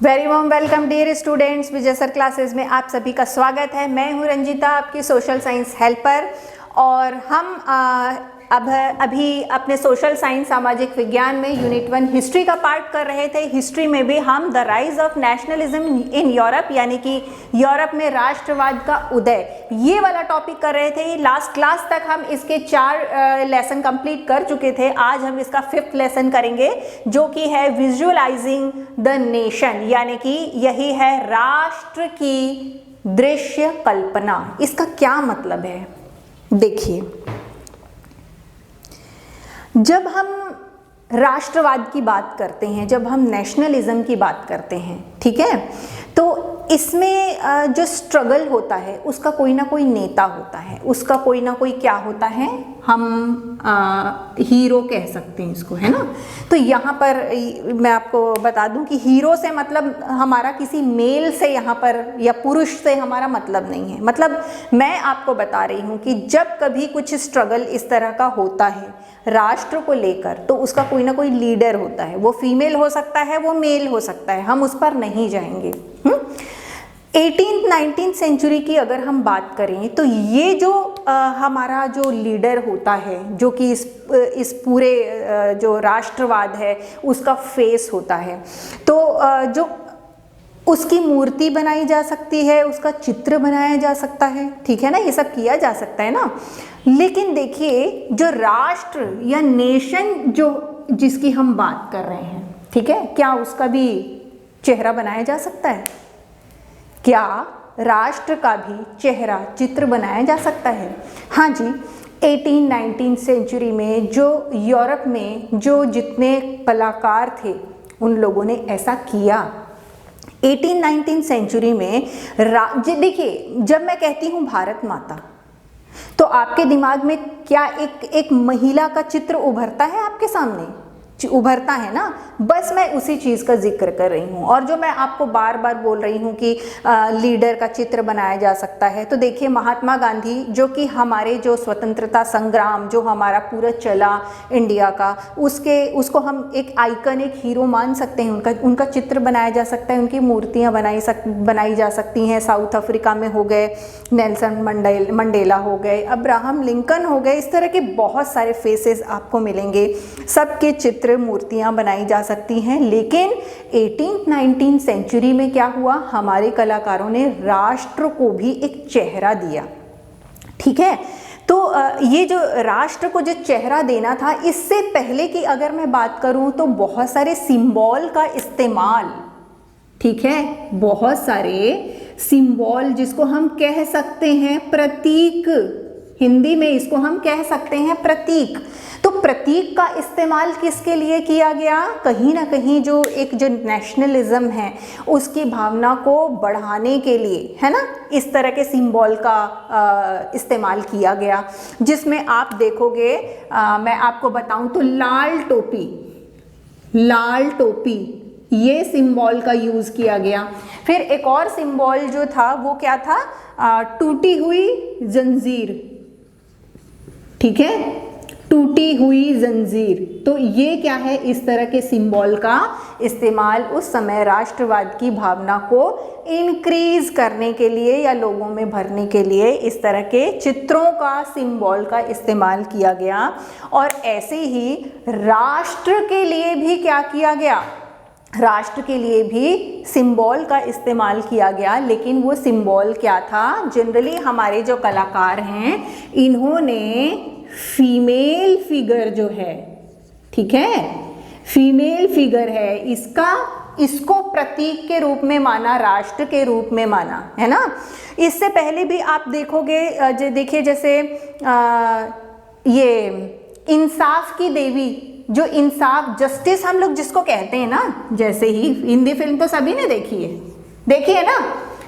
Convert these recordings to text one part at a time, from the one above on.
Very warm welcome dear students, Vijay sir classes में आप सभी का स्वागत है। मैं हूं रंजिता, आपकी सोशल साइंस हेल्पर। और हम अभी अपने सोशल साइंस सामाजिक विज्ञान में यूनिट 1 हिस्ट्री का पार्ट कर रहे थे। हिस्ट्री में भी हम the rise of nationalism in Europe, यानी कि यूरोप में राष्ट्रवाद का उदय, ये वाला टॉपिक कर रहे थे। लास्ट क्लास तक हम इसके 4 लेसन कंप्लीट कर चुके थे। आज हम इसका 5th लेसन करेंगे, जो कि है विजुअलाइजिंग द नेशन, यानी कि यही है राष्ट्र की दृश्य कल्पना। इसका क्या मतलब है, देखिए, जब हम राष्ट्रवाद की बात करते हैं, जब हम नेशनलिज्म की बात करते हैं, ठीक है, तो इसमें जो स्ट्रगल होता है उसका कोई ना कोई नेता होता है, उसका कोई ना कोई क्या होता है, हम हीरो कह सकते हैं इसको, है ना। तो यहाँ पर मैं आपको बता दूं कि हीरो से मतलब हमारा किसी मेल से यहाँ पर या पुरुष से हमारा मतलब नहीं है। मतलब मैं आपको बता रही हूँ कि जब कभी कुछ स्ट्रगल इस तरह का होता है राष्ट्र को लेकर, तो उसका कोई ना कोई लीडर होता है। वो फीमेल हो सकता है, वो मेल हो सकता है, हम उस पर नहीं जाएंगे। 18th-19th सेंचुरी की अगर हम बात करें तो ये जो हमारा जो लीडर होता है, जो कि इस पूरे जो राष्ट्रवाद है उसका फेस होता है, तो जो उसकी मूर्ति बनाई जा सकती है, उसका चित्र बनाया जा सकता है, ठीक है ना, ये सब किया जा सकता है ना। लेकिन देखिए, जो राष्ट्र या नेशन जो जिसकी हम बात कर रहे हैं, ठीक है, क्या उसका भी चेहरा बनाया जा सकता है? क्या राष्ट्र का भी चेहरा चित्र बनाया जा सकता है? हाँ जी, 18th-19th सेंचुरी में जो यूरोप में जो जितने कलाकार थे उन लोगों ने ऐसा किया। 18th-19th सेंचुरी में देखिए, जब मैं कहती हूँ भारत माता, तो आपके दिमाग में क्या एक महिला का चित्र उभरता है? आपके सामने उभरता है ना। बस मैं उसी चीज़ का जिक्र कर रही हूँ। और जो मैं आपको बार बार बोल रही हूँ कि लीडर का चित्र बनाया जा सकता है, तो देखिए महात्मा गांधी, जो कि हमारे जो स्वतंत्रता संग्राम जो हमारा पूरा चला इंडिया का, उसको हम एक आइकन, एक हीरो मान सकते हैं। उनका चित्र बनाया जा सकता है, उनकी मूर्तियाँ बनाई जा सकती हैं। साउथ अफ्रीका में हो गए नेल्सन मंडेला हो गए, अब्राहम लिंकन हो गए, इस तरह के बहुत सारे फेसेस आपको मिलेंगे। सबके चित्र, मूर्तियां बनाई जा सकती हैं। लेकिन 18th-19th सेंचुरी में क्या हुआ, हमारे कलाकारों ने राष्ट्र को भी एक चेहरा दिया, ठीक है। तो ये जो राष्ट्र को जो चेहरा देना था, इससे पहले की अगर मैं बात करूं तो बहुत सारे सिंबल का इस्तेमाल, ठीक है, बहुत सारे सिंबल जिसको हम कह सकते हैं प्रतीक, हिंदी में इसको हम कह सकते हैं प्रतीक। तो प्रतीक का इस्तेमाल किसके लिए किया गया? कहीं ना कहीं जो नेशनलिज्म है उसकी भावना को बढ़ाने के लिए, है ना, इस तरह के सिंबल का इस्तेमाल किया गया। जिसमें आप देखोगे, मैं आपको बताऊं तो लाल टोपी ये सिंबल का यूज किया गया। फिर एक और सिंबल जो था वो क्या था, टूटी हुई जंजीर, ठीक है, टूटी हुई जंजीर। तो ये क्या है, इस तरह के सिंबल का इस्तेमाल उस समय राष्ट्रवाद की भावना को इंक्रीज करने के लिए या लोगों में भरने के लिए इस तरह के चित्रों का, सिंबल का इस्तेमाल किया गया। और ऐसे ही राष्ट्र के लिए भी क्या किया गया, राष्ट्र के लिए भी सिंबल का इस्तेमाल किया गया। लेकिन वो सिंबल क्या था, जनरली हमारे जो कलाकार हैं इन्होंने फीमेल फिगर जो है, ठीक है, फीमेल फिगर है, इसको प्रतीक के रूप में माना, राष्ट्र के रूप में माना, है ना। इससे पहले भी आप देखोगे, देखिए जैसे ये इंसाफ की देवी, जो इंसाफ, जस्टिस हम लोग जिसको कहते हैं ना, जैसे ही हिंदी फिल्म तो सभी ने देखी है ना,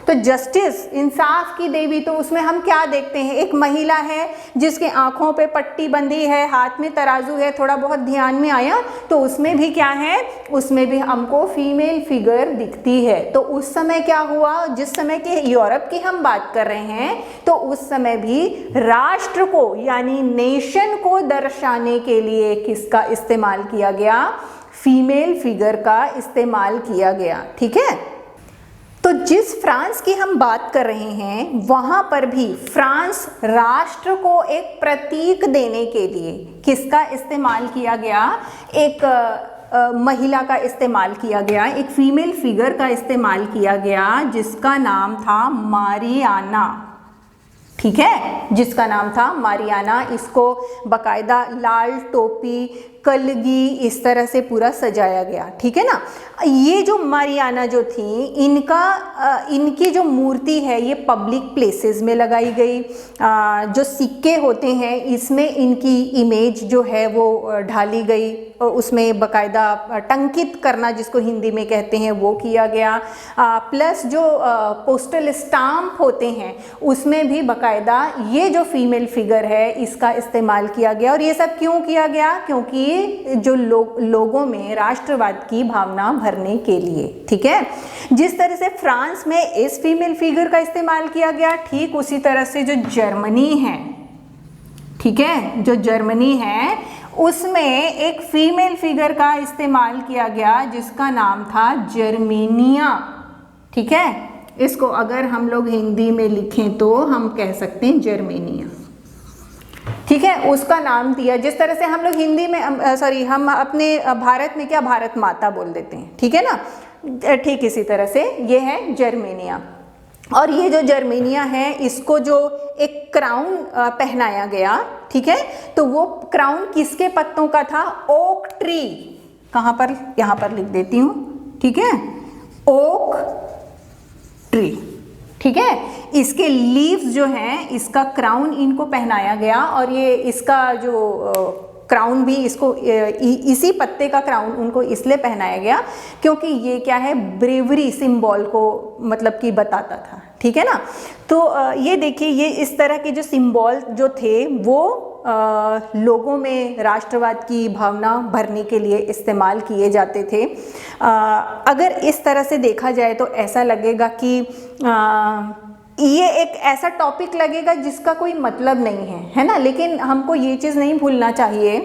तो जस्टिस, इंसाफ की देवी, तो उसमें हम क्या देखते हैं, एक महिला है जिसके आंखों पे पट्टी बंधी है, हाथ में तराजू है, थोड़ा बहुत ध्यान में आया, तो उसमें भी क्या है, उसमें भी हमको फीमेल फिगर दिखती है। तो उस समय क्या हुआ, जिस समय के यूरोप की हम बात कर रहे हैं, तो उस समय भी राष्ट्र को यानी नेशन को दर्शाने के लिए किसका इस्तेमाल किया गया, फीमेल फिगर का इस्तेमाल किया गया। ठीक है, तो जिस फ्रांस की हम बात कर रहे हैं वहां पर भी फ्रांस राष्ट्र को एक प्रतीक देने के लिए किसका इस्तेमाल किया गया, एक महिला का इस्तेमाल किया गया, एक फीमेल फिगर का इस्तेमाल किया गया जिसका नाम था मारियाना। ठीक है, जिसका नाम था मारियाना। इसको बकायदा लाल टोपी, कलगी, इस तरह से पूरा सजाया गया। ठीक है ना। ये जो मारियाना जो थी, इनकी जो मूर्ति है ये पब्लिक प्लेसेस में लगाई गई। जो सिक्के होते हैं इसमें इनकी इमेज जो है वो ढाली गई, उसमें बकायदा टंकित करना जिसको हिंदी में कहते हैं वो किया गया। प्लस जो पोस्टल स्टाम्प होते हैं उसमें भी बकायदा ये जो फीमेल फिगर है इसका इस्तेमाल किया गया। और ये सब क्यों किया गया, क्योंकि जो लोगों में राष्ट्रवाद की भावना भरने के लिए। ठीक है, जिस तरह से फ्रांस में इस फीमेल फिगर का इस्तेमाल किया गया, ठीक उसी तरह से जो जर्मनी है, ठीक है, जो जर्मनी है उसमें एक फीमेल फिगर का इस्तेमाल किया गया जिसका नाम था जर्मेनिया। ठीक है, इसको अगर हम लोग हिंदी में लिखें तो हम कह सकते हैं जर्मेनिया। ठीक है, उसका नाम दिया, जिस तरह से हम लोग हिंदी में हम अपने भारत में क्या भारत माता बोल देते हैं। ठीक है ना, ठीक इसी तरह से ये है जर्मेनिया। और ये जो जर्मेनिया है इसको जो एक क्राउन पहनाया गया, ठीक है, तो वो क्राउन किसके पत्तों का था, ओक ट्री। कहाँ पर, यहाँ पर लिख देती हूँ। ठीक है, ओक ट्री। ठीक है, इसके लीव्स जो हैं इसका क्राउन इनको पहनाया गया। और ये इसका जो क्राउन भी इसको इसी पत्ते का क्राउन उनको इसलिए पहनाया गया क्योंकि ये क्या है, ब्रेवरी सिंबल को मतलब कि बताता था। ठीक है ना, तो ये देखिए, ये इस तरह के जो सिंबल जो थे वो लोगों में राष्ट्रवाद की भावना भरने के लिए इस्तेमाल किए जाते थे। अगर इस तरह से देखा जाए तो ऐसा लगेगा कि ये एक ऐसा टॉपिक लगेगा जिसका कोई मतलब नहीं है ना। लेकिन हमको ये चीज़ नहीं भूलना चाहिए,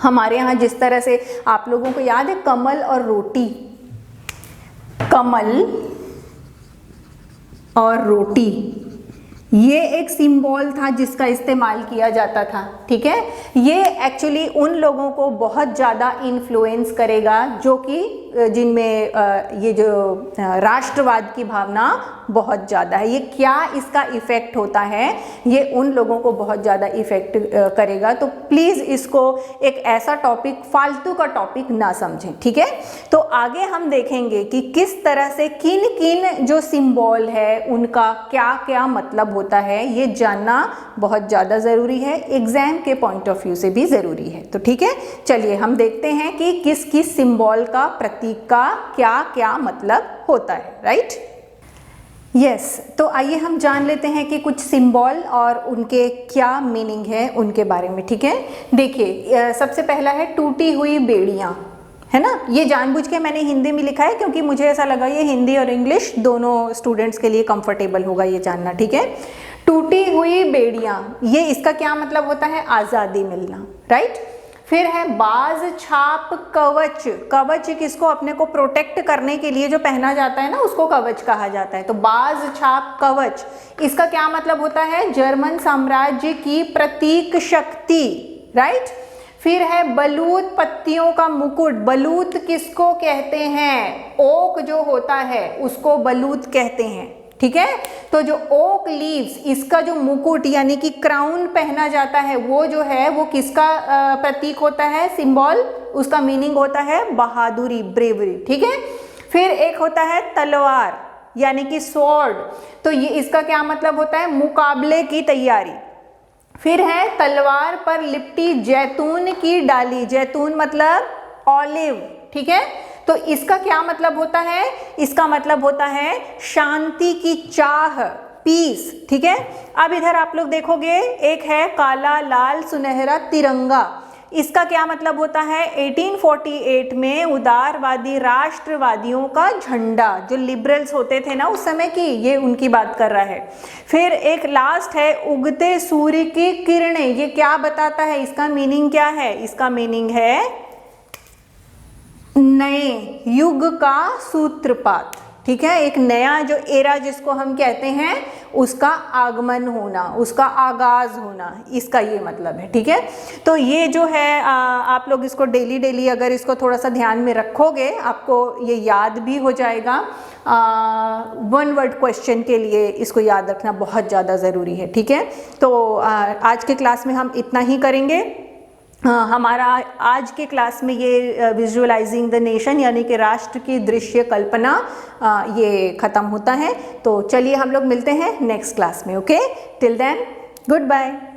हमारे यहाँ जिस तरह से आप लोगों को याद है कमल और रोटी, कमल और रोटी, ये एक सिंबल था जिसका इस्तेमाल किया जाता था। ठीक है, ये एक्चुअली उन लोगों को बहुत ज़्यादा इन्फ्लुएंस करेगा जो कि जिनमें ये जो राष्ट्रवाद की भावना बहुत ज़्यादा है। ये क्या इसका इफ़ेक्ट होता है, ये उन लोगों को बहुत ज़्यादा इफ़ेक्ट करेगा। तो प्लीज़ इसको एक ऐसा टॉपिक, फालतू का टॉपिक ना समझें। ठीक है, तो आगे हम देखेंगे कि किस तरह से किन किन जो सिंबल है उनका क्या क्या मतलब होता है, ये जानना बहुत ज़्यादा ज़रूरी है, एग्ज़ाम के पॉइंट ऑफ व्यू से भी ज़रूरी है। तो ठीक है, चलिए हम देखते हैं कि किस किस सिंबल का, प्रतीक का क्या क्या मतलब होता है। राइट, यस, तो आइए हम जान लेते हैं कि कुछ सिंबल और उनके क्या मीनिंग है उनके बारे में। ठीक है, देखिए सबसे पहला है टूटी हुई बेड़ियाँ, है ना। ये जानबूझ के मैंने हिंदी में लिखा है क्योंकि मुझे ऐसा लगा ये हिंदी और इंग्लिश दोनों स्टूडेंट्स के लिए कंफर्टेबल होगा ये जानना। ठीक है, टूटी हुई बेड़ियाँ, ये इसका क्या मतलब होता है, आज़ादी मिलना। राइट, फिर है बाज छाप कवच। कवच किसको, अपने को प्रोटेक्ट करने के लिए जो पहना जाता है ना उसको कवच कहा जाता है। तो बाज छाप कवच, इसका क्या मतलब होता है, जर्मन साम्राज्य की प्रतीक शक्ति। राइट, फिर है बलूत पत्तियों का मुकुट। बलूत किसको कहते हैं, ओक जो होता है उसको बलूत कहते हैं। ठीक है, तो जो ओक लीव्स, इसका जो मुकुट यानी कि क्राउन पहना जाता है वो जो है वो किसका प्रतीक होता है, सिंबल, उसका मीनिंग होता है बहादुरी, ब्रेवरी। ठीक है, फिर एक होता है तलवार यानी कि स्वॉर्ड, तो ये इसका क्या मतलब होता है, मुकाबले की तैयारी। फिर है तलवार पर लिपटी जैतून की डाली। जैतून मतलब ऑलिव। ठीक है, तो इसका क्या मतलब होता है, इसका मतलब होता है शांति की चाह, पीस। ठीक है, अब इधर आप लोग देखोगे एक है काला लाल सुनहरा तिरंगा। इसका क्या मतलब होता है, 1848 में उदारवादी राष्ट्रवादियों का झंडा, जो लिबरल्स होते थे ना उस समय की, ये उनकी बात कर रहा है। फिर एक लास्ट है उगते सूर्य की किरणें। ये क्या बताता है, इसका मीनिंग क्या है, इसका मीनिंग है नए युग का सूत्रपात, ठीक है, एक नया जो एरा जिसको हम कहते हैं उसका आगमन होना, उसका आगाज होना, इसका ये मतलब है, ठीक है। तो ये जो है आप लोग इसको डेली अगर इसको थोड़ा सा ध्यान में रखोगे आपको ये याद भी हो जाएगा। वन वर्ड क्वेश्चन के लिए इसको याद रखना बहुत ज़्यादा ज़रूरी है, ठीक है। तो आज के क्लास में हम इतना ही करेंगे। हमारा आज के क्लास में ये विजुअलाइजिंग द नेशन यानी कि राष्ट्र की दृश्य कल्पना ये ख़त्म होता है। तो चलिए हम लोग मिलते हैं नेक्स्ट क्लास में। Okay, till then good bye.